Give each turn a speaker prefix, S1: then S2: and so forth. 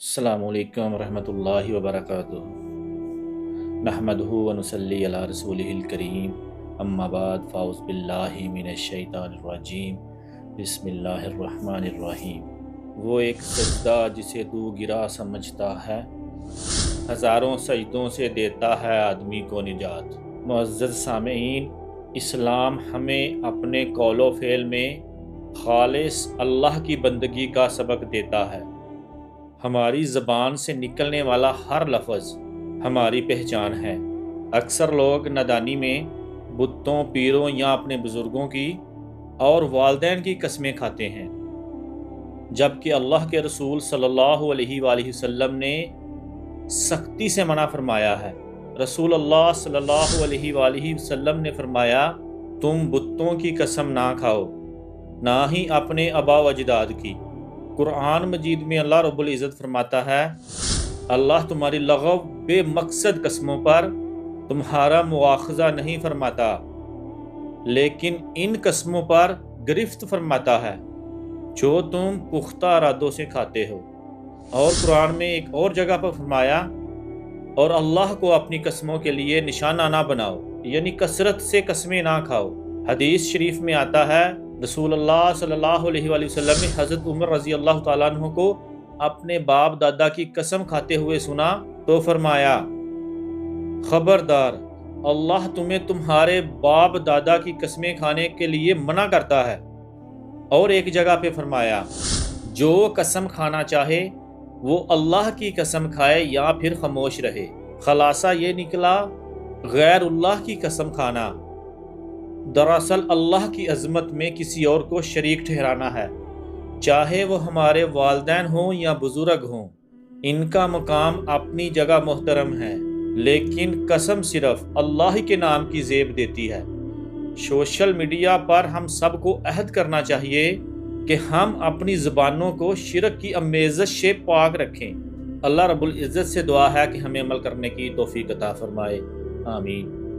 S1: السلام علیکم ورحمۃ اللہ وبرکاتہ۔ نحمدہ ونصلی علی رسولہ الکریم، اما بعد فاعوذ باللہ من الشیطان الرجیم، بسم اللہ الرحمن الرحیم۔ وہ ایک سجدہ جسے تو گرا سمجھتا ہے، ہزاروں سجدوں سے دیتا ہے آدمی کو نجات۔ معزز سامعین، اسلام ہمیں اپنے قول و فعل میں خالص اللہ کی بندگی کا سبق دیتا ہے۔ ہماری زبان سے نکلنے والا ہر لفظ ہماری پہچان ہے۔ اکثر لوگ نادانی میں بتوں، پیروں یا اپنے بزرگوں کی اور والدین کی قسمیں کھاتے ہیں، جبکہ اللہ کے رسول صلی اللہ علیہ وآلہ وسلم نے سختی سے منع فرمایا ہے۔ رسول اللہ صلی اللہ علیہ وآلہ وسلم نے فرمایا، تم بتوں کی قسم نہ کھاؤ، نہ ہی اپنے آباء و اجداد کی۔ قرآن مجید میں اللہ رب العزت فرماتا ہے، اللہ تمہاری لغو بے مقصد قسموں پر تمہارا مواخذہ نہیں فرماتا، لیکن ان قسموں پر گرفت فرماتا ہے جو تم پختہ ارادوں سے کھاتے ہو۔ اور قرآن میں ایک اور جگہ پر فرمایا، اور اللہ کو اپنی قسموں کے لیے نشانہ نہ بناؤ، یعنی کثرت سے قسمیں نہ کھاؤ۔ حدیث شریف میں آتا ہے، رسول اللہ صلی اللہ علیہ وآلہ وسلم نے حضرت عمر رضی اللہ تعالیٰ عنہ کو اپنے باپ دادا کی قسم کھاتے ہوئے سنا تو فرمایا، خبردار، اللہ تمہیں تمہارے باپ دادا کی قسمیں کھانے کے لیے منع کرتا ہے۔ اور ایک جگہ پہ فرمایا، جو قسم کھانا چاہے وہ اللہ کی قسم کھائے یا پھر خاموش رہے۔ خلاصہ یہ نکلا، غیر اللہ کی قسم کھانا دراصل اللہ کی عظمت میں کسی اور کو شریک ٹھہرانا ہے، چاہے وہ ہمارے والدین ہوں یا بزرگ ہوں۔ ان کا مقام اپنی جگہ محترم ہے، لیکن قسم صرف اللہ کے نام کی زیب دیتی ہے۔ سوشل میڈیا پر ہم سب کو عہد کرنا چاہیے کہ ہم اپنی زبانوں کو شرک کی آمیزش سے پاک رکھیں۔ اللہ رب العزت سے دعا ہے کہ ہمیں عمل کرنے کی توفیق عطا فرمائے، آمین۔